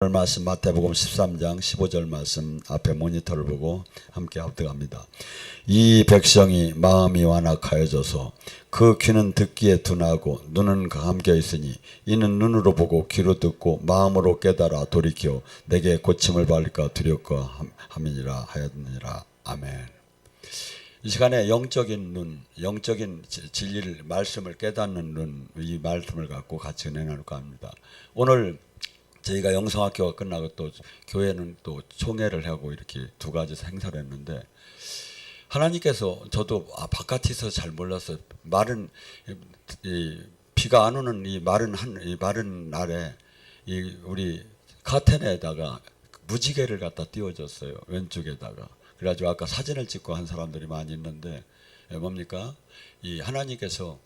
오늘 말씀 마태복음 13장 15절 말씀 앞에 모니터를 보고 함께 합독합니다. 이 백성이 마음이 완악하여져서 그 귀는 듣기에 둔하고 눈은 감겨 있으니 이는 눈으로 보고 귀로 듣고 마음으로 깨달아 돌이켜 내게 고침을 받을까 두렵고 함이니라 하였느니라. 아멘. 이 시간에 영적인 눈, 영적인 진리를 말씀을 깨닫는 눈, 이 말씀을 갖고 같이 은혜 나눌까 합니다. 오늘 저희가 영성학교가 끝나고 또 교회는 또 총회를 하고 이렇게 두 가지 행사를 했는데 하나님께서 저도 바깥에서 잘 몰랐어요. 마른 비가 안 오는 이 마른 날에 우리 카텐에다가 무지개를 갖다 띄워줬어요. 왼쪽에다가. 그래가지고 아까 사진을 찍고 한 사람들이 많이 있는데 뭡니까? 이 하나님께서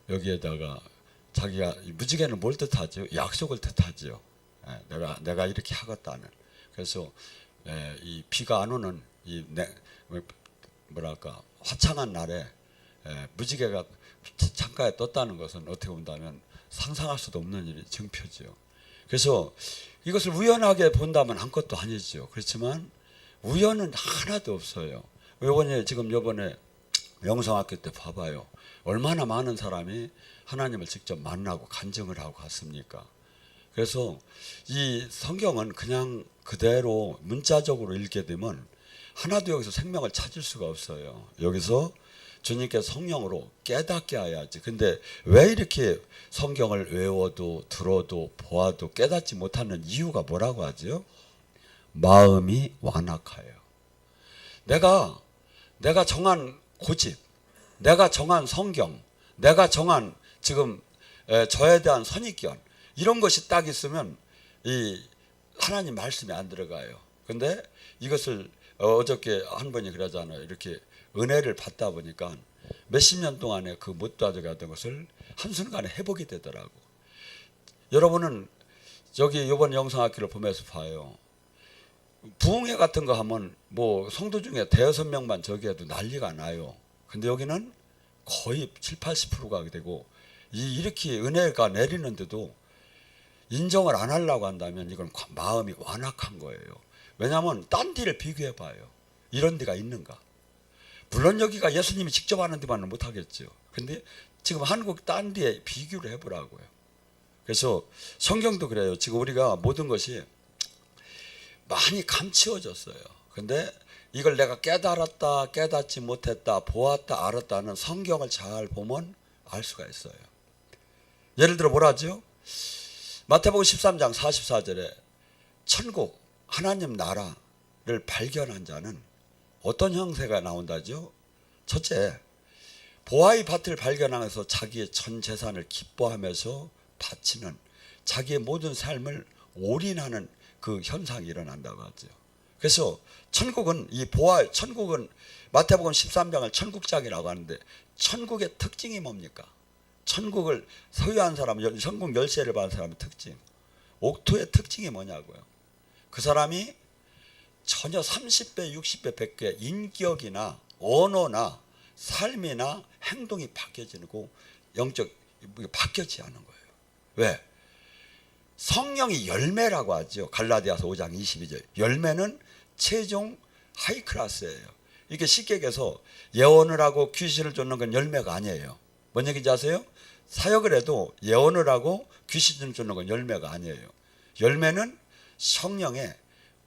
여기에다가 자기가 무지개는 뭘 뜻하죠? 약속을 뜻하죠. 내가 이렇게 하겠다는. 그래서 이 비가 안 오는 이 뭐랄까 화창한 날에 무지개가 창가에 떴다는 것은 어떻게 본다면 상상할 수도 없는 일이 증표죠. 그래서 이것을 우연하게 본다면 아무것도 아니죠. 그렇지만 우연은 하나도 없어요. 요번에 지금 요번에 영성학교 때 봐봐요. 얼마나 많은 사람이 하나님을 직접 만나고 간증을 하고 갔습니까? 그래서 이 성경은 그냥 그대로 문자적으로 읽게 되면 하나도 여기서 생명을 찾을 수가 없어요. 여기서 주님께서 성령으로 깨닫게 해야지. 근데 왜 이렇게 성경을 외워도 들어도 보아도 깨닫지 못하는 이유가 뭐라고 하죠? 마음이 완악하여. 내가 정한 고집, 내가 정한 성경, 내가 정한 지금 저에 대한 선입견 이런 것이 딱 있으면 이 하나님 말씀이 안 들어가요. 근데 이것을 어저께 한 분이 그러잖아요. 이렇게 은혜를 받다 보니까 몇십 년 동안에 그 못 가져가던 것을 한순간에 회복이 되더라고. 여러분은 여기 이번 영성학교를 보면서 봐요. 부흥회 같은 거 하면 뭐 성도 중에 대여섯 명만 저기 해도 난리가 나요. 근데 여기는 거의 70~80%가 되고 이렇게 은혜가 내리는데도 인정을 안 하려고 한다면 이건 마음이 완악한 거예요. 왜냐하면 딴 데를 비교해 봐요. 이런 데가 있는가. 물론 여기가 예수님이 직접 하는 데만은 못하겠죠. 근데 지금 한국 딴 데에 비교를 해보라고요. 그래서 성경도 그래요. 지금 우리가 모든 것이 많이 감추어졌어요. 근데 이걸 내가 깨달았다, 깨닫지 못했다, 보았다, 알았다는 성경을 잘 보면 알 수가 있어요. 예를 들어 뭐라죠? 마태복음 13장 44절에 천국, 하나님 나라를 발견한 자는 어떤 형태가 나온다죠? 첫째, 보아의 밭을 발견하면서 자기의 전 재산을 기뻐하면서 바치는 자기의 모든 삶을 올인하는 그 현상이 일어난다고 하죠. 그래서 천국은 천국은 마태복음 13장을 천국장이라고 하는데 천국의 특징이 뭡니까? 천국을 소유한 사람, 천국 열쇠를 받은 사람의 특징, 옥토의 특징이 뭐냐고요? 그 사람이 전혀 30배, 60배, 100배 인격이나 언어나 삶이나 행동이 바뀌어지고 영적 바뀌지 않은 거예요. 왜? 성령이 열매라고 하죠. 갈라디아서 5장 22절. 열매는 최종 하이클래스예요. 이게 쉽게 얘기해서 예언을 하고 귀신을 쫓는 건 열매가 아니에요. 뭔 얘기인지 아세요? 사역을 해도 예언을 하고 귀신을 쫓는 건 열매가 아니에요. 열매는 성령의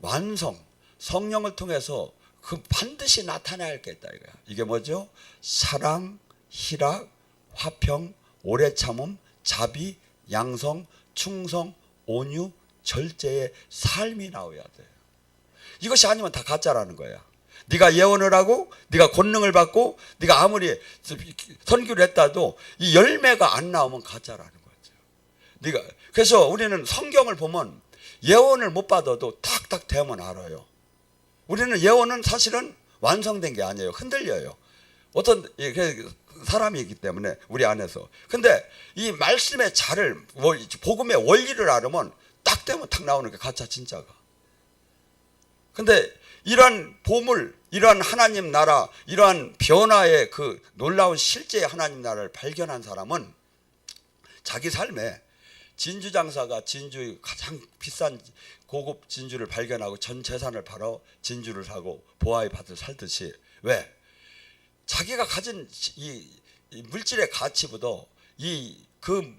완성, 성령을 통해서 그 반드시 나타나야 할 게 있다 이거야. 이게 뭐죠? 사랑, 희락, 화평, 오래 참음, 자비, 양성, 충성, 온유, 절제의 삶이 나와야 돼요. 이것이 아니면 다 가짜라는 거야. 네가 예언을 하고 네가 권능을 받고 네가 아무리 선교를 했다도 이 열매가 안 나오면 가짜라는 거죠. 그래서 우리는 성경을 보면 예언을 못 받아도 탁탁 되면 알아요. 우리는 예언은 사실은 완성된 게 아니에요. 흔들려요. 어떤 사람이 있기 때문에 우리 안에서. 근데 이 말씀의 자를 복음의 원리를 알으면 딱 되면 탁 나오는 게 가짜 진짜가. 근데 이러한 보물, 이러한 하나님 나라, 이러한 변화의 그 놀라운 실제의 하나님 나라를 발견한 사람은 자기 삶에 진주 장사가 진주의 가장 비싼 고급 진주를 발견하고 전 재산을 팔아 진주를 사고 보아의 밭을 살듯이, 왜? 자기가 가진 이 물질의 가치보다 그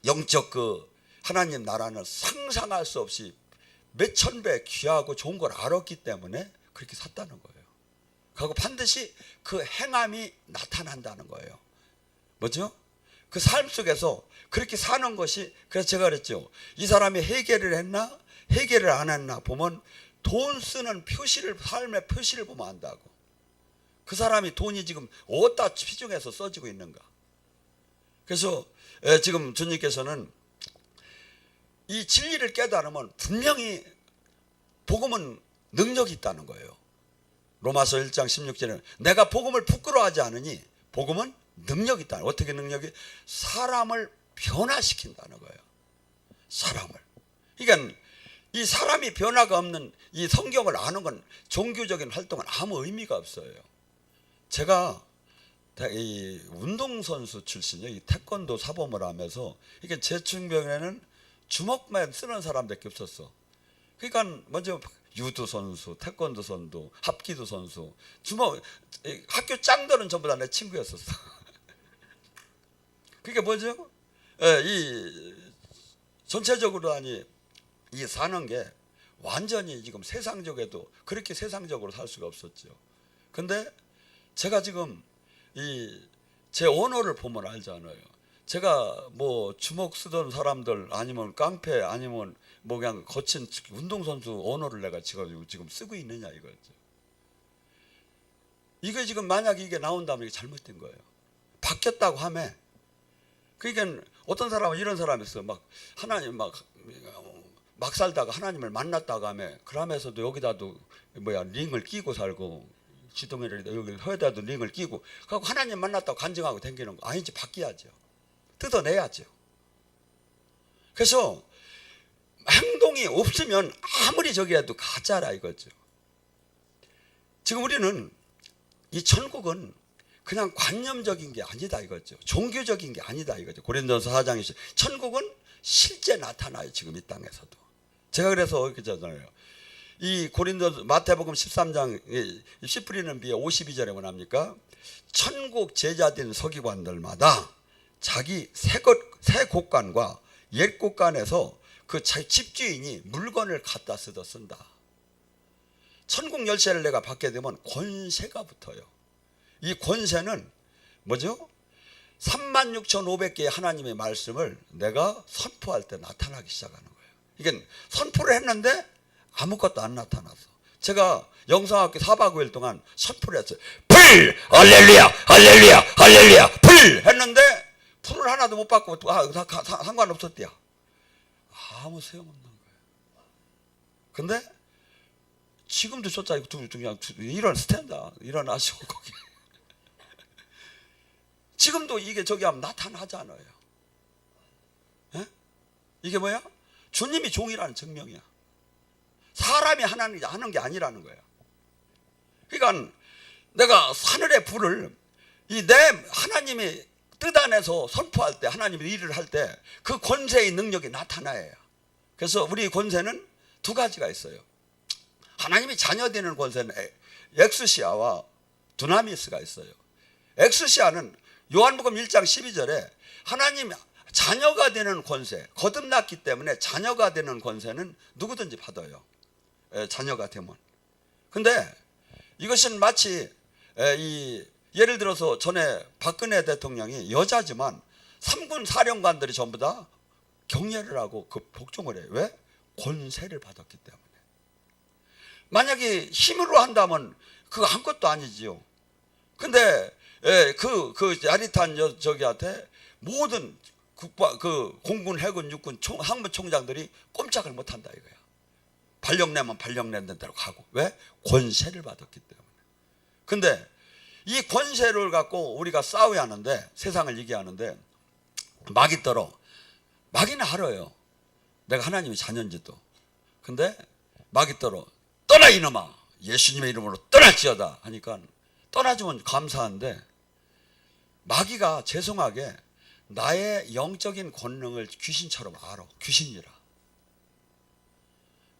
영적 그 하나님 나라는 상상할 수 없이 몇천 배 귀하고 좋은 걸 알았기 때문에 그렇게 샀다는 거예요. 그리고 반드시 그 행함이 나타난다는 거예요. 뭐죠? 그 삶 속에서 그렇게 사는 것이, 그래서 제가 그랬죠. 이 사람이 해결을 했나 해결을 안 했나 보면 돈 쓰는 표시를, 삶의 표시를 보면 안다고. 그 사람이 돈이 지금 어디다 피중해서 써지고 있는가. 그래서 지금 주님께서는 이 진리를 깨달으면 분명히 복음은 능력이 있다는 거예요. 로마서 1장 16절에는 내가 복음을 부끄러워하지 않으니 복음은 능력이 있다. 어떻게 능력이? 사람을 변화시킨다는 거예요. 사람을. 그러니까 이 사람이 변화가 없는 이 성경을 아는 건 종교적인 활동은 아무 의미가 없어요. 제가 이 운동선수 출신이에요. 이 태권도 사범을 하면서 이게 제 주변에는 주먹만 쓰는 사람밖에 없었어. 그러니까 먼저 유도 선수, 태권도 선수, 합기도 선수, 주먹, 학교 짱들은 전부 다 내 친구였었어. 그게 뭐죠? 이 전체적으로 아니 이 사는 게 완전히 지금 세상적에도 그렇게 세상적으로 살 수가 없었죠. 근데 제가 지금 이 제 언어를 보면 알잖아요. 제가 뭐 주먹 쓰던 사람들 아니면 깡패 아니면 뭐 그냥 거친 운동선수 언어를 내가 지금 쓰고 있느냐 이거죠. 이게 지금 만약에 이게 나온다면 이게 잘못된 거예요. 바뀌었다고 하면, 그러니까 어떤 사람은 이런 사람이 있어. 막 하나님 막 살다가 하나님을 만났다고 하면, 그러면서도 여기다도 링을 끼고 살고, 지동이를 여기 혀에다도 링을 끼고, 그리고 하나님 만났다고 간증하고 댕기는 거 아니지. 바뀌어야죠. 뜯어내야죠. 그래서 행동이 없으면 아무리 저기 해도 가짜라 이거죠. 지금 우리는 이 천국은 그냥 관념적인 게 아니다 이거죠. 종교적인 게 아니다 이거죠. 고린도전서 4장에 천국은 실제 나타나요. 지금 이 땅에서도. 제가 그래서 이렇게 잖아요. 이 고린도 마태복음 13장 씨 뿌리는 비에 52절에 뭐합니까? 천국 제자된 서기관들마다 자기 새 곳간과 옛 곳간에서 그 집주인이 물건을 갖다 쓴다. 천국 열쇠를 내가 받게 되면 권세가 붙어요. 이 권세는 뭐죠? 36,500개의 하나님의 말씀을 내가 선포할 때 나타나기 시작하는 거예요. 이게 선포를 했는데 아무것도 안 나타났어. 제가 영성학교 4박 5일 동안 선포를 했어요. 불! 할렐루야! 할렐루야! 할렐루야! 불! 했는데 불을 하나도 못 받고 상관없었대요. 아무 소용없는 거예요. 근데 지금도 쫓아 그냥 이런 스탠드 일어나시고 거기 지금도 이게 저기 하면 나타나잖아요. 에? 이게 뭐야? 주님이 종이라는 증명이야. 사람이 하는 게 아니라는 거예요. 그러니까 내가 하늘의 불을 내 하나님이 뜻 안에서 선포할 때, 하나님이 일을 할 때 그 권세의 능력이 나타나요. 그래서 우리 권세는 두 가지가 있어요. 하나님이 자녀되는 권세는 엑스시아와 두나미스가 있어요. 엑스시아는 요한복음 1장 12절에 하나님 자녀가 되는 권세, 거듭났기 때문에 자녀가 되는 권세는 누구든지 받아요. 자녀가 되면. 근데 이것은 마치 예를 들어서 전에 박근혜 대통령이 여자지만 3군 사령관들이 전부 다 경례를 하고 그 복종을 해요. 왜? 권세를 받았기 때문에. 만약에 힘으로 한다면 그거 아무것도 아니지요. 근데 그 야릿한 저기한테 모든 공군, 해군, 육군, 항문 총장들이 꼼짝을 못한다 이거야. 발령내면 발령내는 대로 가고. 왜? 권세를 받았기 때문에. 근데 이 권세를 갖고 우리가 싸워야 하는데, 세상을 이겨야 하는데 막이 떨어. 막이는 알아요. 내가 하나님의 자녀인지도. 근데 막이 떨어. 떠나 이놈아. 예수님의 이름으로 떠날지어다 하니까 떠나주면 감사한데, 마귀가 죄송하게 나의 영적인 권능을 귀신처럼 알아. 귀신이라.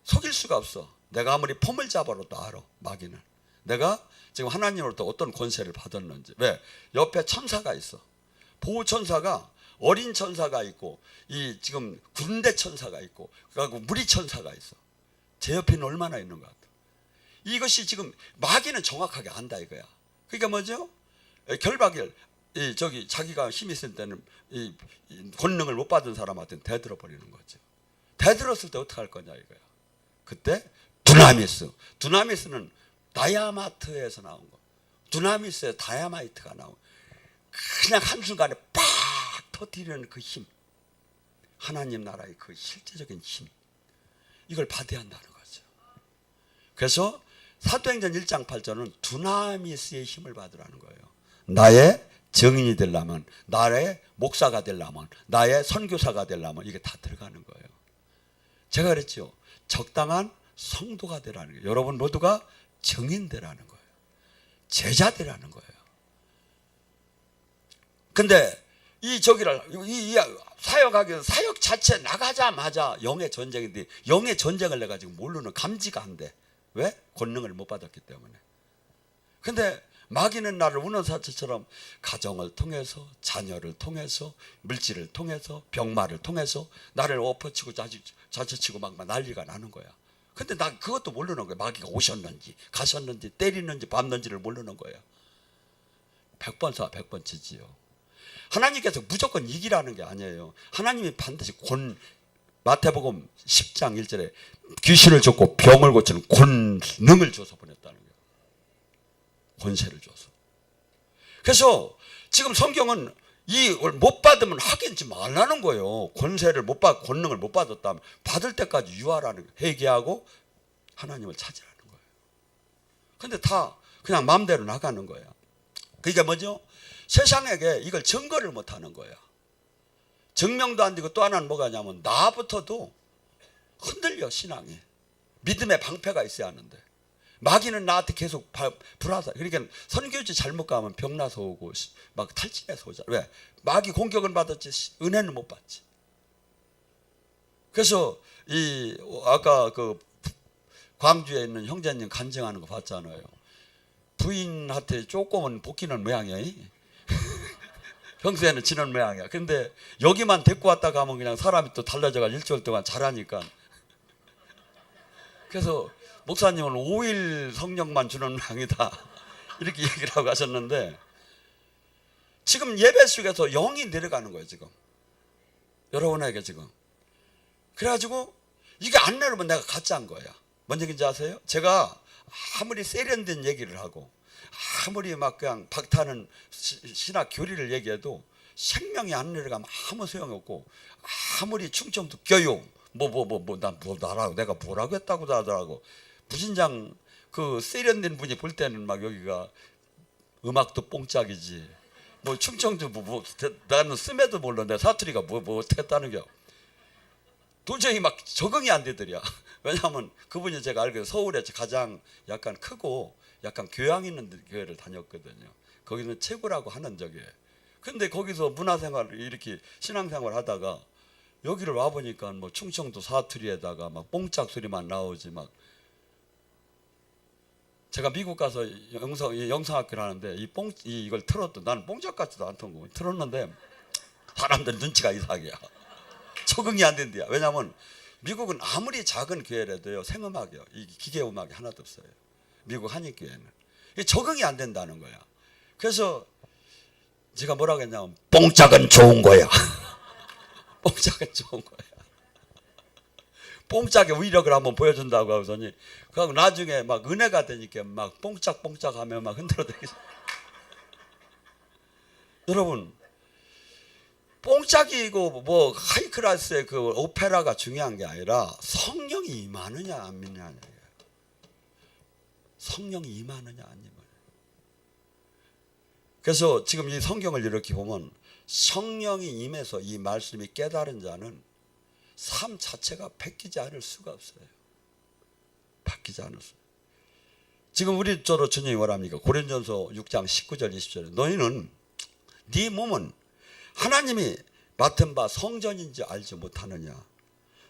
속일 수가 없어. 내가 아무리 폼을 잡아도 알아. 마귀는. 내가 지금 하나님으로부터 어떤 권세를 받았는지. 왜? 옆에 천사가 있어. 보호 천사가, 어린 천사가 있고, 이 지금 군대 천사가 있고, 그리고 무리 천사가 있어. 제 옆에는 얼마나 있는 것 같아. 이것이 지금 마귀는 정확하게 안다 이거야. 그러니까 뭐죠? 결박을 저기 자기가 힘이 센 때는 이 권능을 못 받은 사람한테는 대들어 버리는 거죠. 대들었을 때 어떻게 할 거냐 이거야. 그때 두나미스. 두나미스는 다이아마트에서 나온 거. 두나미스에 다이아마이트가 나온. 그냥 한순간에 팍 터뜨리는 그 힘. 하나님 나라의 그 실제적인 힘. 이걸 받아야 한다는 거죠. 그래서 사도행전 1장 8절은 두나미스의 힘을 받으라는 거예요. 나의 증인이 되려면, 나의 목사가 되려면, 나의 선교사가 되려면 이게 다 들어가는 거예요. 제가 그랬죠. 적당한 성도가 되라는 거예요. 여러분 모두가 증인 되라는 거예요. 제자 되라는 거예요. 근데 이 사역하기 위해서 사역 자체 나가자마자 영의 전쟁인데, 영의 전쟁을 내가 지금 모르는, 감지가 안 돼. 왜? 권능을 못 받았기 때문에. 근데 마귀는 나를 운원사체처럼 가정을 통해서, 자녀를 통해서, 물질을 통해서, 병마를 통해서 나를 엎어치고 자처치고 막 난리가 나는 거야. 근데 난 그것도 모르는 거야. 마귀가 오셨는지 가셨는지 때리는지 밟는지를 모르는 거야. 100번 쏴 100번 치지요. 하나님께서 무조건 이기라는 게 아니에요. 하나님이 반드시 마태복음 10장 1절에 귀신을 쫓고 병을 고치는 권능을 줘서 보냈다는 거예요. 권세를 줘서. 그래서 지금 성경은 이걸 못 받으면 하겠지 말라는 거예요. 권세를 못 받, 권능을 못 받았다면 받을 때까지 유하라는 거예요. 회개하고 하나님을 찾으라는 거예요. 근데 다 그냥 마음대로 나가는 거예요. 그게 뭐죠? 세상에게 이걸 증거를 못 하는 거예요. 증명도 안 되고 또 하나는 뭐가 냐면 나부터도 흔들려 신앙이. 믿음의 방패가 있어야 하는데 마귀는 나한테 계속 불화사. 그러니까 선교지 잘못 가면 병나서 오고 막 탈진해서 오잖아. 왜? 마귀 공격은 받았지 은혜는 못 받지. 그래서 아까 그 광주에 있는 형제님 간증하는 거 봤잖아요. 부인한테 조금은 볶이는 모양이야. 평소에는 지는 모양이야. 근데 여기만 데리고 왔다 가면 그냥 사람이 또 달라져가 일주일 동안 잘하니까. 그래서 목사님은 5일 성령만 주는 모양이다. 이렇게 얘기를 하고 하셨는데 지금 예배 속에서 영이 내려가는 거예요. 지금 여러분에게 지금. 그래가지고 이게 안 내려오면 내가 가짜인 거야. 뭔 얘기인지 아세요? 제가 아무리 세련된 얘기를 하고 아무리 막 그냥 박타는 신학 교리를 얘기해도 생명이 안 내려가면 아무 소용없고 아무리 충청도 교육 나라고 내가 뭐라고 했다고 하더라고. 부진장 그 세련된 분이 볼 때는 막 여기가 음악도 뽕짝이지 뭐 충청도 나는 쓰매도 몰라. 내 사투리가 뭐 어떻게 했다는 겨. 도저히 막 적응이 안 되더랴. 왜냐하면 그분이 제가 알기로 서울에 가장 약간 크고 약간 교양 있는 교회를 다녔거든요. 거기는 최고라고 하는 적이에요. 근데 거기서 문화생활을 이렇게 신앙생활 하다가 여기를 와보니까 뭐 충청도 사투리에다가 막 뽕짝 소리만 나오지 막. 제가 미국 가서 영상학교를 하는데 이걸 틀었도 나는 뽕짝 같지도 않던 거 틀었는데 사람들 눈치가 이상이야. 적응이 안 된대요. 왜냐하면 미국은 아무리 작은 교회라도요 생음악이요. 이 기계음악이 하나도 없어요. 미국 한인교회는 적응이 안 된다는 거야. 그래서 제가 뭐라고 했냐면 뽕짝은 좋은 거야. 뽕짝은 좋은 거야. 뽕짝의 위력을 한번 보여준다고 하더니 그하고 나중에 막 은혜가 되니까 막 뽕짝뽕짝 하면 막 흔들어대겠어. 여러분 뽕짝이고 뭐 하이클래스의 그 오페라가 중요한 게 아니라 성령이 임하느냐 안 임하느냐. 성령이 임하느냐 안 임하느냐. 그래서 지금 이 성경을 이렇게 보면 성령이 임해서 이 말씀이 깨달은 자는 삶 자체가 바뀌지 않을 수가 없어요. 바뀌지 않을 수. 지금 우리 저로 주님이 뭐랍니까? 고린전서 6장 19절 20절에 너희는 네 몸은 하나님이 맡은 바 성전인지 알지 못하느냐.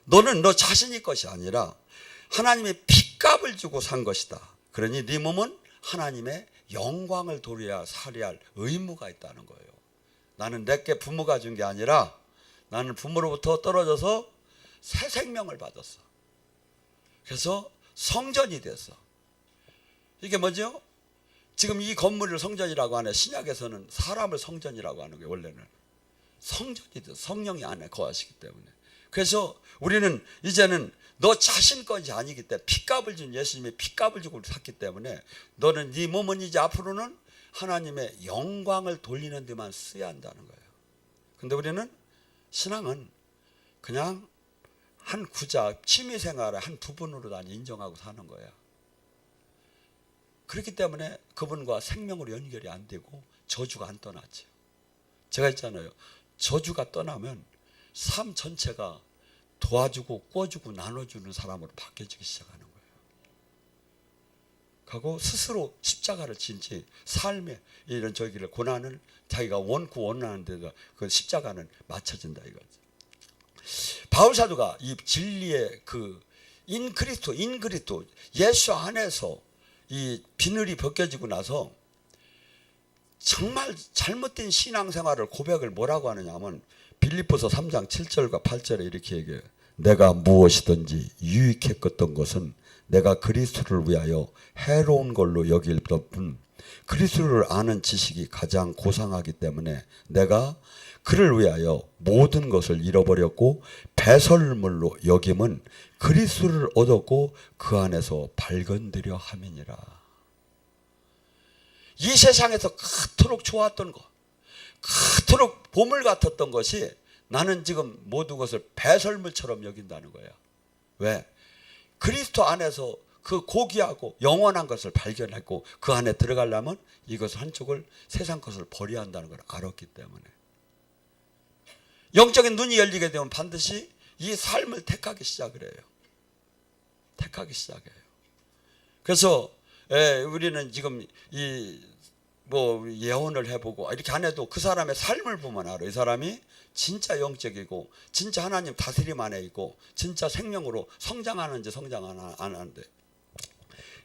너는 너 자신의 것이 아니라 하나님의 핏값을 주고 산 것이다. 그러니 네 몸은 하나님의 영광을 도려야 살아야 할 의무가 있다는 거예요. 나는 내게 부모가 준 게 아니라 나는 부모로부터 떨어져서 새 생명을 받았어. 그래서 성전이 됐어. 이게 뭐죠? 지금 이 건물을 성전이라고 하네. 신약에서는 사람을 성전이라고 하는 거예요. 원래는 성전이 됐어. 성령이 안에 거하시기 때문에. 그래서 우리는 이제는 너 자신 것이 아니기 때문에 핏값을 준 예수님이 핏값을 주고 샀기 때문에 너는 네 몸은 이제 앞으로는 하나님의 영광을 돌리는 데만 써야 한다는 거예요. 근데 우리는 신앙은 그냥 한 구자, 취미생활의 한 부분으로 다 인정하고 사는 거예요. 그렇기 때문에 그분과 생명으로 연결이 안 되고 저주가 안 떠나죠. 제가 했잖아요. 저주가 떠나면 삶 전체가 도와주고 꿔주고 나눠주는 사람으로 바뀌어지기 시작하는 거예요. 하고 스스로 십자가를 진지 삶의 이런 저기를 고난을 자기가 원고 원하는 데다 그 십자가는 맞춰진다 이거죠. 바울 사도가 이 진리의 그 인그리스도 예수 안에서 이 비늘이 벗겨지고 나서 정말 잘못된 신앙생활을 고백을 뭐라고 하느냐면 빌립보서 3장 7절과 8절에 이렇게 얘기해요. 내가 무엇이든지 유익했던 것은 내가 그리스도를 위하여 해로운 걸로 여길 뿐 그리스도를 아는 지식이 가장 고상하기 때문에 내가 그를 위하여 모든 것을 잃어버렸고 배설물로 여김은 그리스도를 얻었고 그 안에서 발견되려 함이니라. 이 세상에서 그토록 좋았던 것, 그토록 보물 같았던 것이 나는 지금 모든 것을 배설물처럼 여긴다는 거예요. 왜? 그리스도 안에서 그 고귀하고 영원한 것을 발견했고 그 안에 들어가려면 이것 한쪽을 세상 것을 버려야 한다는 걸 알았기 때문에 영적인 눈이 열리게 되면 반드시 이 삶을 택하기 시작을 해요. 택하기 시작해요. 그래서 우리는 지금 예언을 해보고 이렇게 안 해도 그 사람의 삶을 보면 알아. 이 사람이 진짜 영적이고 진짜 하나님 다스림 안에 있고 진짜 생명으로 성장하는지 성장 안 하는데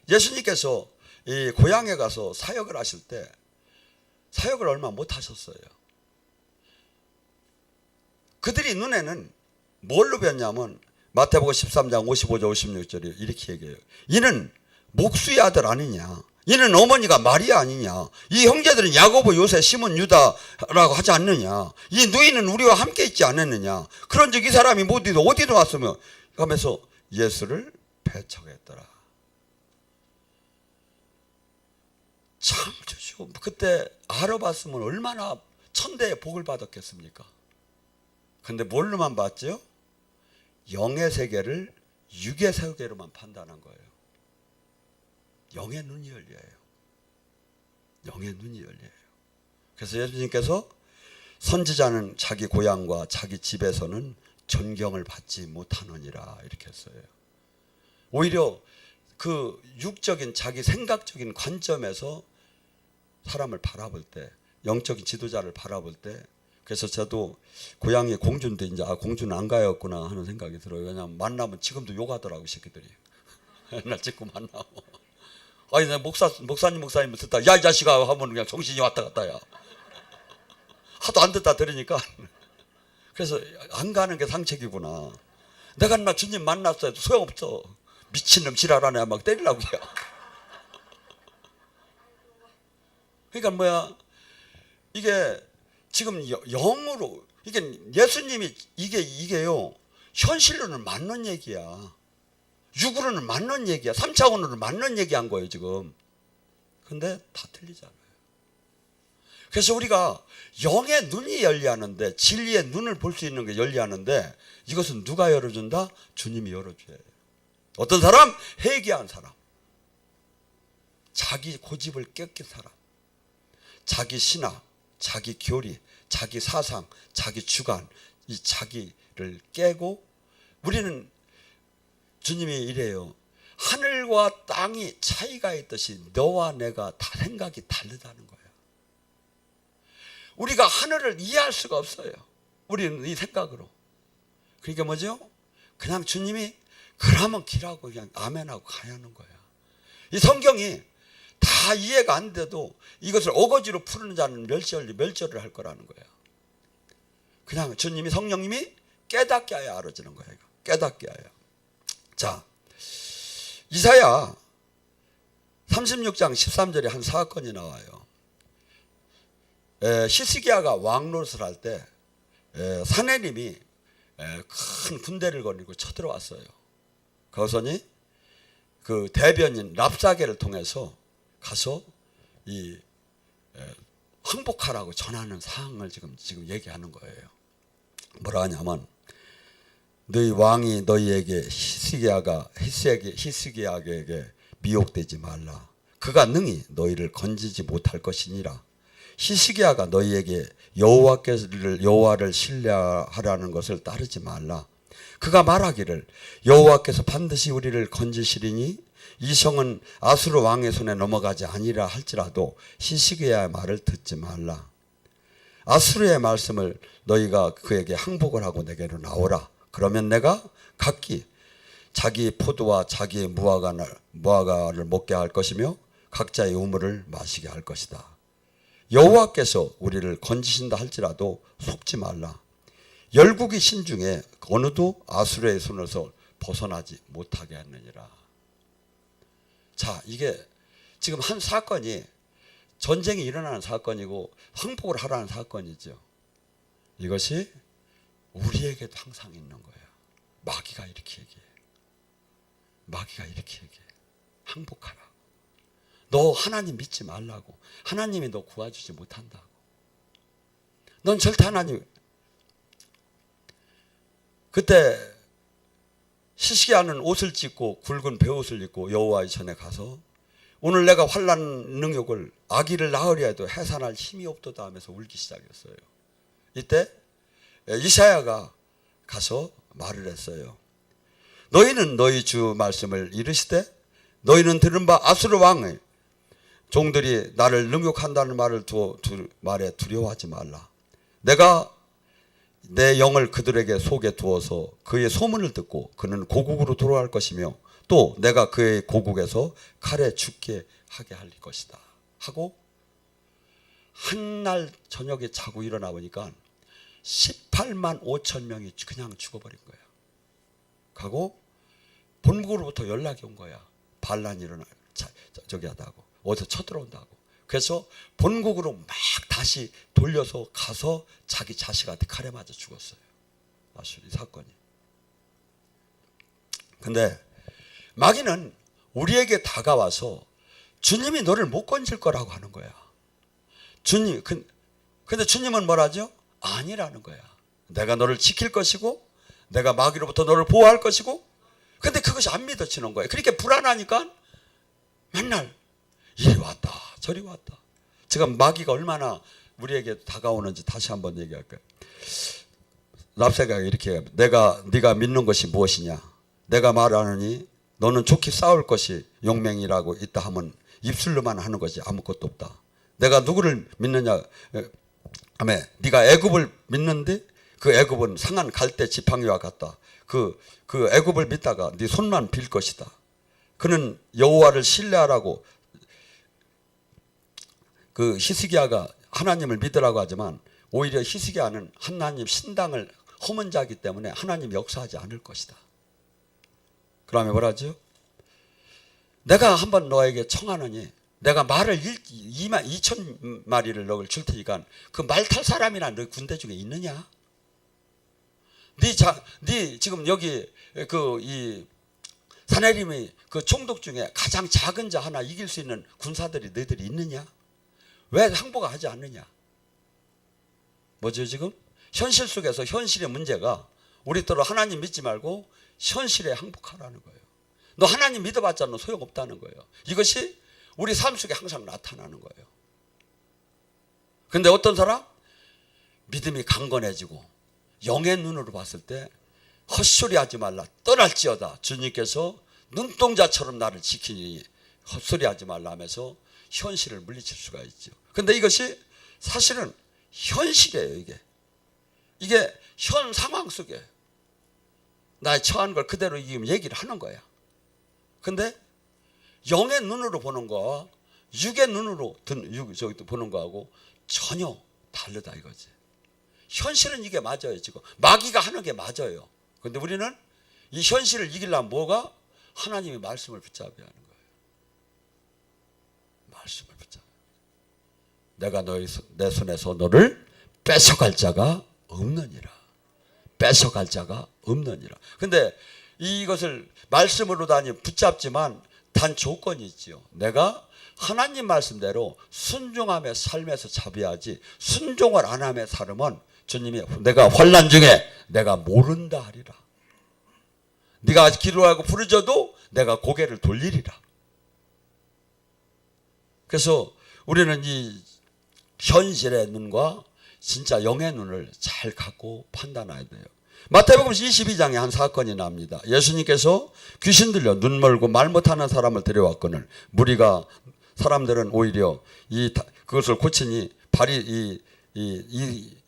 예수님께서 이 고향에 가서 사역을 하실 때 사역을 얼마 못 하셨어요. 그들이 눈에는 뭘로 뵀냐면 마태복음 13장 55절 56절에 이렇게 얘기해요. 이는 목수의 아들 아니냐. 이는 어머니가 마리아 아니냐. 이 형제들은 야고보, 요새, 시몬, 유다라고 하지 않느냐. 이 누이는 우리와 함께 있지 않았느냐. 그런즉 이 사람이 어디도 왔으며 하면서 예수를 배척했더라. 참 좋죠. 그때 알아봤으면 얼마나 천대의 복을 받았겠습니까? 근데 뭘로만 봤죠? 영의 세계를 육의 세계로만 판단한 거예요. 영의 눈이 열려요. 영의 눈이 열려요. 그래서 예수님께서 선지자는 자기 고향과 자기 집에서는 존경을 받지 못하느니라 이렇게 했어요. 오히려 그 육적인 자기 생각적인 관점에서 사람을 바라볼 때 영적인 지도자를 바라볼 때 그래서 저도 고향이 공주인데 이제 공주는 안 가였구나 하는 생각이 들어요. 왜냐하면 만나면 지금도 욕하더라고 새끼들이. 옛날 찍고 만나면 아니 내가 목사님 듣다 야 이 자식아 하면 그냥 정신이 왔다 갔다 야. 하도 안 듣다 들으니까 그래서 안 가는 게 상책이구나. 내가 나 주님 만났어요. 소용없어. 미친놈 지랄하네 막 때리려고 해요. 그러니까 뭐야 이게 지금 영으로 이게 예수님이 이게요 현실로는 맞는 얘기야. 육으로는 맞는 얘기야. 3차원으로는 맞는 얘기한 거예요 지금. 근데 다 틀리잖아요. 그래서 우리가 영의 눈이 열리하는데 진리의 눈을 볼 수 있는 게 열리하는데 이것은 누가 열어준다? 주님이 열어줘야 해요. 어떤 사람? 회개한 사람, 자기 고집을 꺾인 사람, 자기 신학, 자기 교리, 자기 사상, 자기 주관, 이 자기를 깨고 우리는 주님이 이래요. 하늘과 땅이 차이가 있듯이 너와 내가 다 생각이 다르다는 거예요. 우리가 하늘을 이해할 수가 없어요. 우리는 이 생각으로. 그러니까 뭐죠? 그냥 주님이 그러면 기라고 그냥 아멘하고 가야 하는 거야. 이 성경이 다 이해가 안 돼도 이것을 어거지로 푸는 자는 멸절을 할 거라는 거예요. 그냥 주님이 성령님이 깨닫게 하여 알아지는 거예요. 깨닫게 하여. 자, 이사야 36장 13절에 한 사건이 나와요. 히스기야가 왕노릇을 할 때 사내림이 큰 군대를 거느리고 쳐들어왔어요. 거기서니 그 대변인 랍사게를 통해서 가서 이 항복하라고 전하는 사항을 지금 얘기하는 거예요. 뭐라 하냐면 너희 왕이 너희에게 히스기야에게 미혹되지 말라. 그가 능히 너희를 건지지 못할 것이니라. 히스기야가 너희에게 여호와를 신뢰하라는 것을 따르지 말라. 그가 말하기를 여호와께서 반드시 우리를 건지시리니 이 성은 아수르 왕의 손에 넘어가지 아니라 할지라도 히스기야의 말을 듣지 말라. 아수르의 말씀을 너희가 그에게 항복을 하고 내게로 나오라. 그러면 내가 각기 자기 포도와 자기의 무화과를 먹게 할 것이며 각자의 우물을 마시게 할 것이다. 여호와께서 우리를 건지신다 할지라도 속지 말라. 열국이 신중에 어느도 아수르의 손에서 벗어나지 못하게 하느니라. 자, 이게 지금 한 사건이 전쟁이 일어나는 사건이고 항복을 하라는 사건이죠. 이것이 우리에게도 항상 있는 거예요. 마귀가 이렇게 얘기해. 마귀가 이렇게 얘기해. 항복하라. 너 하나님 믿지 말라고. 하나님이 너 구해주지 못한다고. 넌 절대 하나님. 그때 히스기야는 옷을 찢고 굵은 베옷을 입고 여호와의 전에 가서 오늘 내가 환난 능욕을 아기를 낳으려 해도 해산할 힘이 없도다 하면서 울기 시작했어요. 이때 이사야가 가서 말을 했어요. 너희는 너희 주 말씀을 이르시되 너희는 들은 바 아수르 왕의 종들이 나를 능욕한다는 말에 두려워하지 말라. 내가 내 영을 그들에게 속에 두어서 그의 소문을 듣고 그는 고국으로 돌아갈 것이며 또 내가 그의 고국에서 칼에 죽게 하게 할 것이다 하고 한날 저녁에 자고 일어나 보니까 18만 5천 명이 그냥 죽어버린 거예요. 가고 본국으로부터 연락이 온 거야. 반란이 저기 하다고 어디서 쳐들어온다고. 그래서 본국으로 막 다시 돌려서 가서 자기 자식한테 칼에 맞아 죽었어요. 이 사건이. 근데 마귀는 우리에게 다가와서 주님이 너를 못 건질 거라고 하는 거야. 근데 주님은 뭐라죠? 아니라는 거야. 내가 너를 지킬 것이고 내가 마귀로부터 너를 보호할 것이고. 근데 그것이 안 믿어지는 거예요. 그러니까 불안하니까 맨날 이리 왔다 저리 왔다. 지금 마귀가 얼마나 우리에게 다가오는지 다시 한번 얘기할게요. 랍사게가 이렇게 네가 믿는 것이 무엇이냐. 내가 말하느니 너는 좋게 싸울 것이 용맹이라고 있다 하면 입술로만 하는 것이 아무것도 없다. 내가 누구를 믿느냐 하면 네가 애굽을 믿는데 그 애굽은 상한 갈대 지팡이와 같다. 그 애굽을 믿다가 네 손만 빌 것이다. 그는 여호와를 신뢰하라고 그 히스기야가 하나님을 믿으라고 하지만 오히려 히스기야는 하나님 신당을 허문 자이기 때문에 하나님 역사하지 않을 것이다. 그러면 뭐라죠? 내가 한번 너에게 청하노니 내가 말을 2천 마리를 너를 줄 테니까 그 말 탈 사람이나 너 군대 중에 있느냐? 네 지금 여기 이 사내림이 그 총독 중에 가장 작은 자 하나 이길 수 있는 군사들이 너희들이 있느냐? 왜 항복을 하지 않느냐? 뭐죠 지금? 현실 속에서 현실의 문제가 우리더러 하나님 믿지 말고 현실에 항복하라는 거예요. 너 하나님 믿어봤자 소용없다는 거예요. 이것이 우리 삶 속에 항상 나타나는 거예요. 근데 어떤 사람? 믿음이 강건해지고 영의 눈으로 봤을 때 헛소리하지 말라. 떠날지어다. 주님께서 눈동자처럼 나를 지키니 헛소리하지 말라 하면서 현실을 물리칠 수가 있죠. 근데 이것이 사실은 현실이에요. 이게 현 상황 속에 나의 처한 걸 그대로 얘기를 하는 거야. 근데 영의 눈으로 보는 거와 육의 눈으로 보는 거하고 전혀 다르다 이거지. 현실은 이게 맞아요. 지금 마귀가 하는 게 맞아요. 근데 우리는 이 현실을 이기려면 뭐가? 하나님의 말씀을 붙잡아야 하는 거예요. 말씀을 붙잡아. 내가 내 손에서 너를 뺏어갈 자가 없느니라. 뺏어갈 자가 없느니라. 근데 이것을 말씀으로 붙잡지만 단 조건이 있지요. 내가 하나님 말씀대로 순종함의 삶에서 잡아야지, 순종을 안 함의 삶은 주님이 내가 환난 중에 내가 모른다 하리라. 네가 기도하고 부르짖어도 내가 고개를 돌리리라. 그래서 우리는 이 현실의 눈과 진짜 영의 눈을 잘 갖고 판단해야 돼요. 마태복음 22장에 한 사건이 납니다. 예수님께서 귀신 들려 눈 멀고 말 못하는 사람을 데려왔거늘 사람들은 오히려 그것을 고치니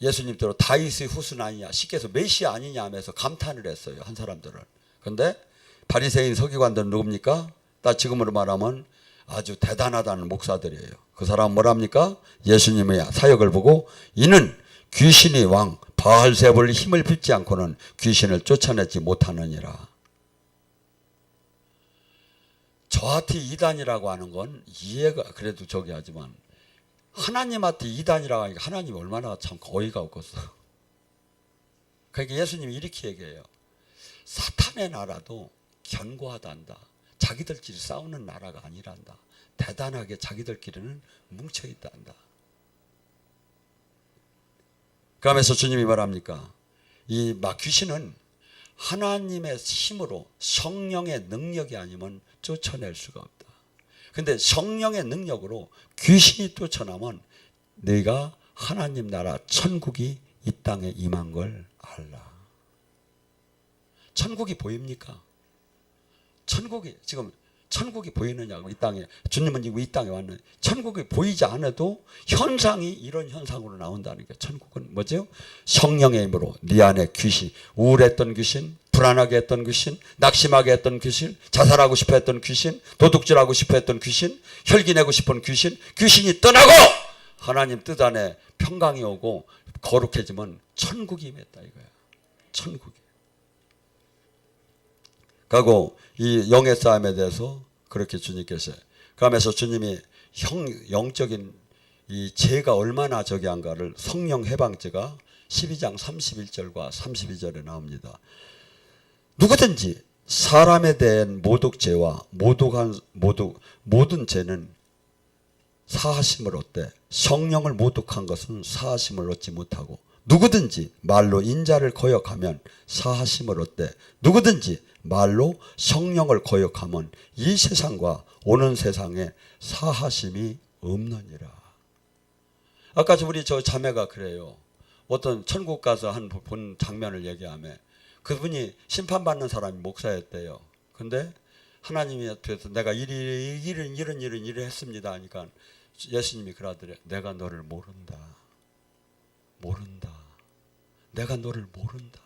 예수님대로 다윗의 후손 아니냐, 쉽게 해서 메시아 아니냐 하면서 감탄을 했어요. 한 사람들을. 그런데 바리새인 서기관들은 누굽니까? 지금으로 말하면 아주 대단하다는 목사들이에요. 그 사람은 뭐랍니까? 예수님의 사역을 보고 이는 귀신의 왕 바알세불의 힘을 빚지 않고는 귀신을 쫓아내지 못하느니라. 저한테 이단이라고 하는 건 이해가 그래도 하지만 하나님한테 이단이라고 하니까 하나님이 얼마나 참 어이가 없겠어. 그러니까 예수님이 이렇게 얘기해요. 사탄의 나라도 견고하단다. 자기들끼리 싸우는 나라가 아니란다. 대단하게 자기들끼리는 뭉쳐있단다. 그러면서 주님이 뭐랍니까? 귀신은 하나님의 힘으로 성령의 능력이 아니면 쫓아낼 수가 없다. 근데 성령의 능력으로 귀신이 쫓아나면 네가 하나님 나라 천국이 이 땅에 임한 걸 알라. 천국이 보입니까? 천국이 보이느냐고. 이 땅에 주님은 지금 이 땅에 왔는데 천국이 보이지 않아도 현상이 이런 현상으로 나온다는 게, 천국은 뭐죠? 성령의 힘으로 네 안에 귀신, 우울했던 귀신, 불안하게 했던 귀신, 낙심하게 했던 귀신, 자살하고 싶어 했던 귀신, 도둑질하고 싶어 했던 귀신, 혈기내고 싶은 귀신이 떠나고 하나님 뜻 안에 평강이 오고 거룩해지면 천국이 임했다 이거야. 천국이. 그리고 이 영의 싸움에 대해서 그렇게 주님께서, 그러면서 주님이 영적인 이 죄가 얼마나 한가를 성령 해방죄가 12장 31절과 32절에 나옵니다. 누구든지 사람에 대한 모독죄와 모든 죄는 사하심을 얻되 성령을 모독한 것은 사하심을 얻지 못하고, 누구든지 말로 인자를 거역하면 사하심을 얻되 누구든지 말로 성령을 거역하면 이 세상과 오는 세상에 사하심이 없느니라. 아까 우리 저 자매가 그래요. 어떤 천국 가서 본 장면을 얘기하며 그분이 심판받는 사람이 목사였대요. 근데 하나님이 앞에서 내가 이런 일을 했습니다 하니까 예수님이 그러더래. 내가 너를 모른다. 내가 너를 모른다.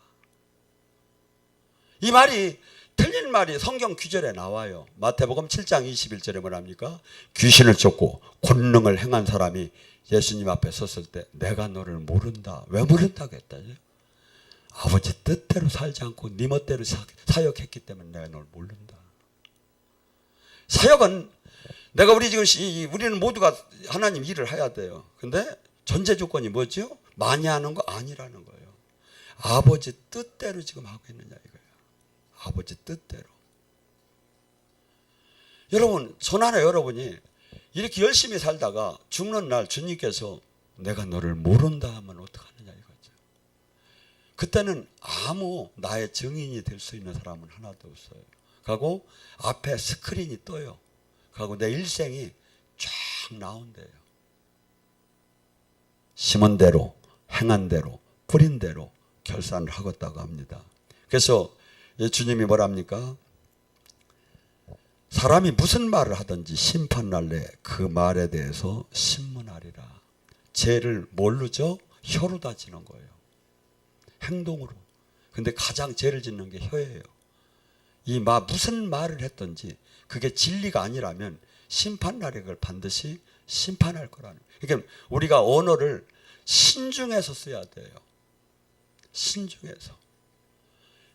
이 말이 틀린 말이 성경 구절에 나와요. 마태복음 7장 21절에 뭐랍니까? 귀신을 쫓고 권능을 행한 사람이 예수님 앞에 섰을 때 내가 너를 모른다. 왜 모른다고 했다죠? 아버지 뜻대로 살지 않고 네 멋대로 사역했기 때문에 내가 널 모른다. 사역은 우리는 모두가 하나님 일을 해야 돼요. 근데 전제 조건이 뭐죠? 많이 하는 거 아니라는 거예요. 아버지 뜻대로 지금 하고 있느냐 이거예요. 아버지 뜻대로. 여러분, 저나라 여러분이 이렇게 열심히 살다가 죽는 날 주님께서 내가 너를 모른다 하면 어떡하느냐 이거죠. 그때는 아무 나의 증인이 될 수 있는 사람은 하나도 없어요. 그리고 앞에 스크린이 떠요. 그리고 내 일생이 쫙 나온대요. 심은 대로, 행한 대로, 뿌린 대로 결산을 하겠다고 합니다. 그래서 주님이 뭐랍니까? 사람이 무슨 말을 하든지 심판날에 그 말에 대해서 신문하리라. 죄를 뭘로 져? 혀로 다 지는 거예요. 행동으로. 근데 가장 죄를 짓는 게 혀예요. 무슨 말을 했든지 그게 진리가 아니라면 심판날에 그걸 반드시 심판할 거라는 거예요. 그러니까 우리가 언어를 신중해서 써야 돼요. 신중해서.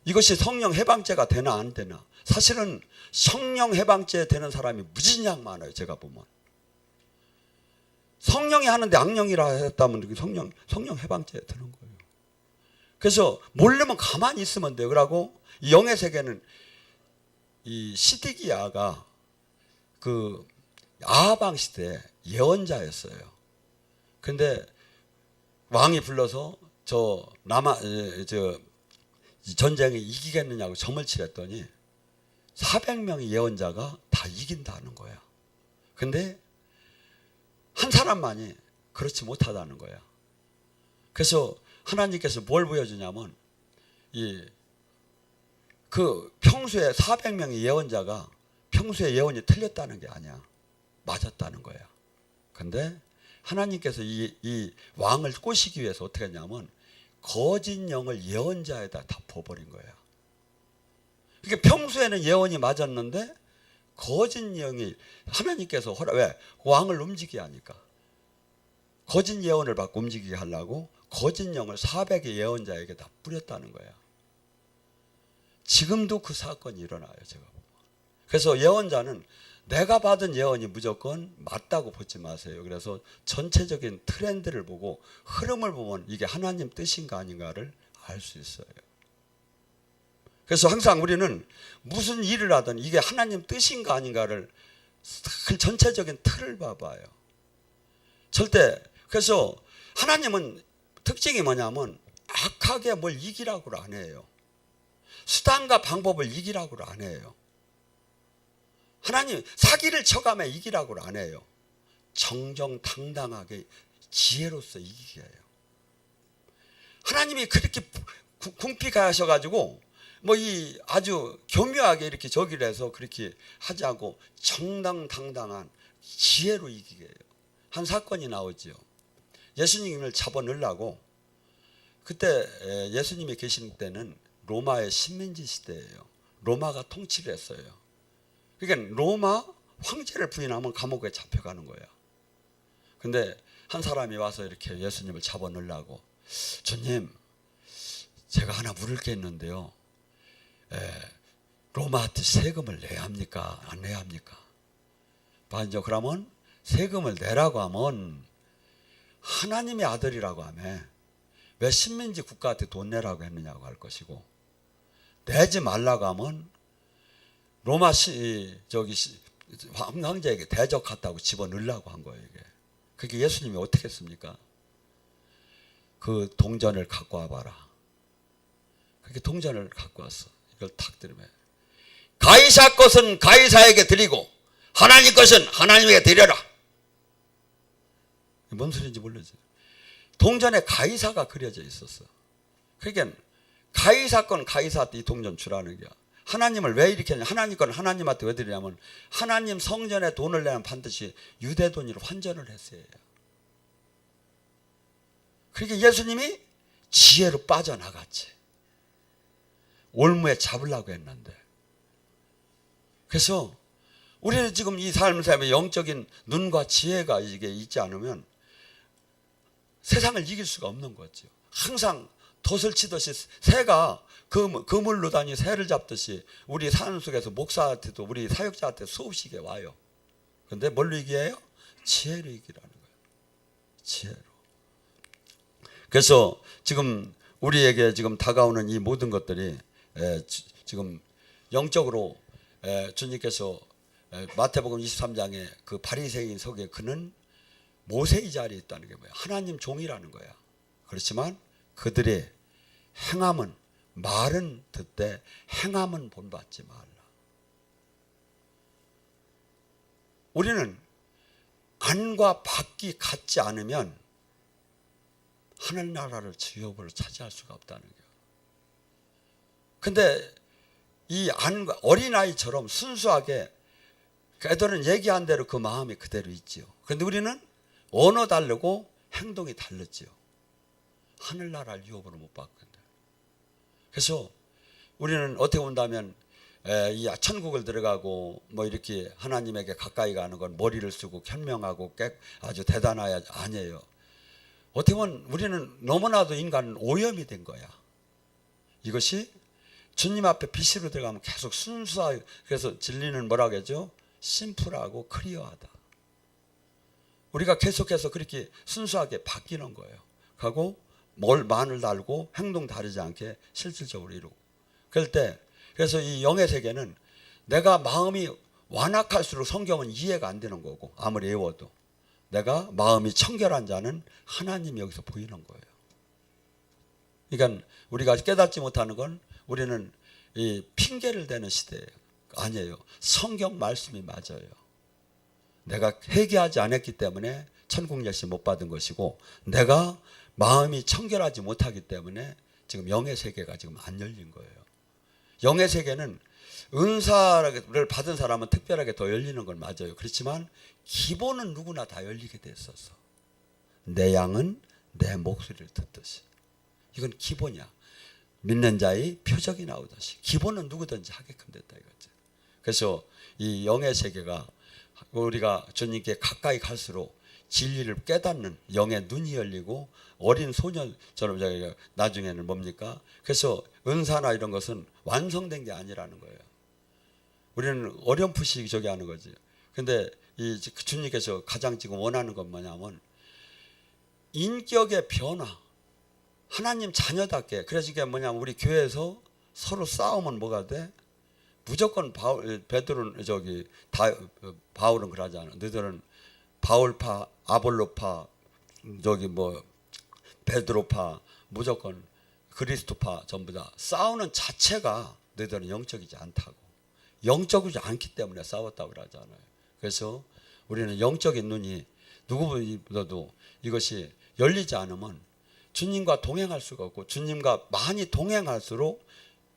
이것이 성령 해방죄가 되나 안 되나. 사실은 성령 해방죄 되는 사람이 무진장 많아요. 제가 보면. 성령이 하는데 악령이라 했다면 성령 해방죄 되는 거예요. 그래서 모르면 가만히 있으면 돼요. 그러고 이 영의 세계는 이 시드기야가 그 아하방 시대에 예언자였어요. 근데 왕이 불러서 전쟁에 이기겠느냐고 점을 칠했더니 400명의 예언자가 다 이긴다는 거야. 근데 한 사람만이 그렇지 못하다는 거야. 그래서 하나님께서 뭘 보여주냐면 평소에 400명의 예언자가 평소에 예언이 틀렸다는 게 아니야. 맞았다는 거야. 근데 하나님께서 이 왕을 꼬시기 위해서 어떻게 했냐면 거짓 영을 예언자에다 다 부어버린 거야. 그러니까 평소에는 예언이 맞았는데 거짓 영이 하나님께서 왜? 왕을 움직이게 하니까. 거짓 예언을 받고 움직이게 하려고 거짓 영을 400의 예언자에게 다 뿌렸다는 거야. 지금도 그 사건이 일어나요. 제가 보면. 그래서 예언자는 내가 받은 예언이 무조건 맞다고 보지 마세요. 그래서 전체적인 트렌드를 보고 흐름을 보면 이게 하나님 뜻인가 아닌가를 알 수 있어요. 그래서 항상 우리는 무슨 일을 하든 이게 하나님 뜻인가 아닌가를 그 전체적인 틀을 봐봐요. 그래서 하나님은 특징이 뭐냐면 악하게 뭘 이기라고 안 해요. 수단과 방법을 이기라고 안 해요. 하나님 사기를 쳐가며 이기라고 안 해요. 정정당당하게 지혜로서 이기게 해요. 하나님이 그렇게 궁핍하셔가지고 아주 교묘하게 이렇게 저기를 해서 그렇게 하지 않고 정당당당한 지혜로 이기게 해요. 한 사건이 나오죠. 예수님을 잡아넣으려고 그때 예수님이 계신 때는 로마의 식민지 시대예요. 로마가 통치를 했어요. 그러니까 로마 황제를 부인하면 감옥에 잡혀가는 거예요. 근데 한 사람이 와서 이렇게 예수님을 잡아넣으려고 주님 제가 하나 물을 게 있는데요. 로마한테 세금을 내야 합니까? 안 내야 합니까? 맞죠? 그러면 세금을 내라고 하면 하나님의 아들이라고 하며 왜 식민지 국가한테 돈 내라고 했느냐고 할 것이고 내지 말라고 하면 로마 황제에게 대적했다고 집어넣으려고 한 거예요. 이게. 그게 예수님이 어떻게 했습니까? 그 동전을 갖고 와봐라. 그렇게 동전을 갖고 왔어. 이걸 탁 들으면 가이사 것은 가이사에게 드리고 하나님 것은 하나님에게 드려라. 뭔 소리인지 모르죠. 동전에 가이사가 그려져 있었어. 그러니까 가이사 건 가이사한테 이 동전 주라는 거야. 하나님을 왜 이렇게 하냐? 하나님 건 하나님한테 왜 드리냐면 하나님 성전에 돈을 내면 반드시 유대 돈으로 환전을 했어요. 그러니까 예수님이 지혜로 빠져나갔지. 올무에 잡으려고 했는데. 그래서 우리는 지금 이 삶을 살면 영적인 눈과 지혜가 이게 있지 않으면 세상을 이길 수가 없는 거죠. 항상 돛을 치듯이 새가 그물로 다니 새를 잡듯이 우리 산 속에서 목사한테도 우리 사역자한테 수없이 와요. 그런데 뭘로 이겨요? 지혜로 이기라는 거예요. 지혜로. 그래서 지금 우리에게 지금 다가오는 이 모든 것들이 지금 영적으로 주님께서 마태복음 23장에 그 바리새인 속에 그는 모세의 자리에 있다는 게 뭐예요? 하나님 종이라는 거야. 그렇지만 그들의 행함은 말은 듣되 행함은 본받지 말라. 우리는 안과 밖이 같지 않으면 하늘나라를 주역으로 차지할 수가 없다는 거예요. 근데 이 안과 어린아이처럼 순수하게 애들은 얘기한 대로 그 마음이 그대로 있지요. 그런데 우리는 언어 다르고 행동이 다르지요. 하늘나라를 유업으로 못 받거든요. 그래서 우리는 어떻게 본다면 이 천국을 들어가고 뭐 이렇게 하나님에게 가까이 가는 건 머리를 쓰고 현명하고 아주 대단해야 아니에요. 어떻게 보면 우리는 너무나도 인간은 오염이 된 거야. 이것이 주님 앞에 빛으로 들어가면 계속 순수하게, 그래서 진리는 뭐라고 하죠? 심플하고 클리어하다. 우리가 계속해서 그렇게 순수하게 바뀌는 거예요. 하고 마늘 달고 행동 다르지 않게 실질적으로 이루고. 그럴 때 그래서 이 영의 세계는 내가 마음이 완악할수록 성경은 이해가 안 되는 거고, 아무리 외워도 내가 마음이 청결한 자는 하나님이 여기서 보이는 거예요. 그러니까 우리가 깨닫지 못하는 건 우리는 이 핑계를 대는 시대예요. 아니에요. 성경 말씀이 맞아요. 내가 회개하지 않았기 때문에 천국 열쇠 못 받은 것이고, 내가 마음이 청결하지 못하기 때문에 지금 영의 세계가 지금 안 열린 거예요. 영의 세계는 은사를 받은 사람은 특별하게 더 열리는 건 맞아요. 그렇지만 기본은 누구나 다 열리게 됐었어. 내 양은 내 목소리를 듣듯이. 이건 기본이야. 믿는 자의 표적이 나오듯이 기본은 누구든지 하게끔 됐다 이거죠. 그래서 이 영의 세계가 우리가 주님께 가까이 갈수록 진리를 깨닫는 영의 눈이 열리고, 어린 소년처럼 나중에는 뭡니까? 그래서 은사나 이런 것은 완성된 게 아니라는 거예요. 우리는 어렴풋이 저기 하는 거지. 근데 이 주님께서 가장 지금 원하는 건 뭐냐면 인격의 변화. 하나님 자녀답게. 그래서 이게 뭐냐면 우리 교회에서 서로 싸우면 뭐가 돼? 무조건 베드로는 바울은 그러잖아. 너희들은 바울파, 아볼로파, 베드로파, 무조건 그리스도파 전부 다 싸우는 자체가 너희들은 영적이지 않다고. 영적이지 않기 때문에 싸웠다고 그러잖아요. 그래서 우리는 영적인 눈이 누구보다도 이것이 열리지 않으면 주님과 동행할 수가 없고, 주님과 많이 동행할수록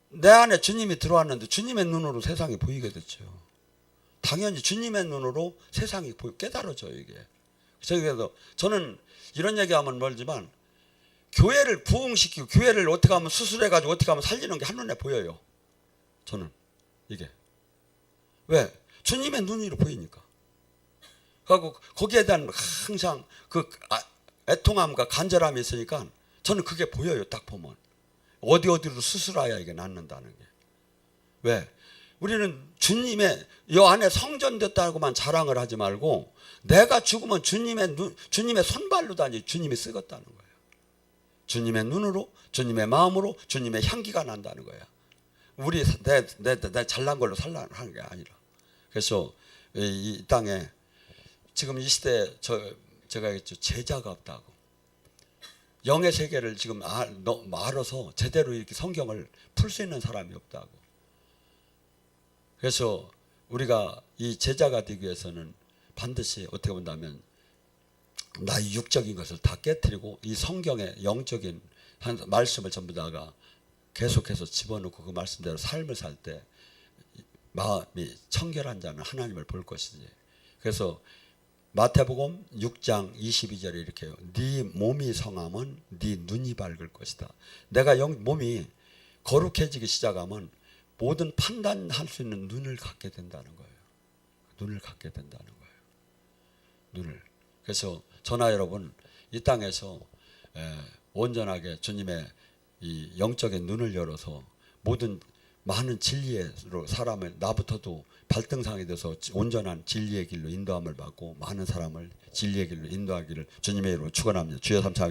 내 안에 주님이 들어왔는데 주님의 눈으로 세상이 보이게 됐죠. 당연히 주님의 눈으로 세상이 깨달아져요, 이게. 그래서 저는 이런 얘기하면 멀지만 교회를 부흥시키고 교회를 어떻게 하면 수술해가지고 어떻게 하면 살리는 게 한눈에 보여요. 저는 이게. 왜? 주님의 눈으로 보이니까. 그리고 거기에 대한 항상 그 애통함과 간절함이 있으니까 저는 그게 보여요. 딱 보면 어디로 수술해야 이게 낫는다는 게. 왜? 우리는 주님의 이 안에 성전됐다고만 자랑을 하지 말고, 내가 죽으면 주님의 손발로 다니 주님이 쓰겠다는 거예요. 주님의 눈으로, 주님의 마음으로, 주님의 향기가 난다는 거야. 우리 내 잘난 걸로 살라는 하는 게 아니라. 그래서 이 땅에 지금 이 시대에 제가 했죠. 제자가 없다고. 영의 세계를 지금 알아서 제대로 이렇게 성경을 풀 수 있는 사람이 없다고. 그래서 우리가 이 제자가 되기 위해서는 반드시 어떻게 본다면 나의 육적인 것을 다 깨트리고 이 성경의 영적인 말씀을 전부 다가 계속해서 집어넣고 그 말씀대로 삶을 살 때 마음이 청결한 자는 하나님을 볼 것이지. 그래서 마태복음 6장 22절에 이렇게 해요. 네 몸이 성하면 네 눈이 밝을 것이다. 내가 몸이 거룩해지기 시작하면 모든 판단할 수 있는 눈을 갖게 된다는 거예요. 눈을 갖게 된다는 거예요. 눈을. 그래서 저나 여러분 이 땅에서 온전하게 주님의 이 영적인 눈을 열어서 많은 진리로 사람을, 나부터도 발등상이 돼서 온전한 진리의 길로 인도함을 받고 많은 사람을 진리의 길로 인도하기를 주님의 이름으로 축원합니다. 주여 감사합니다.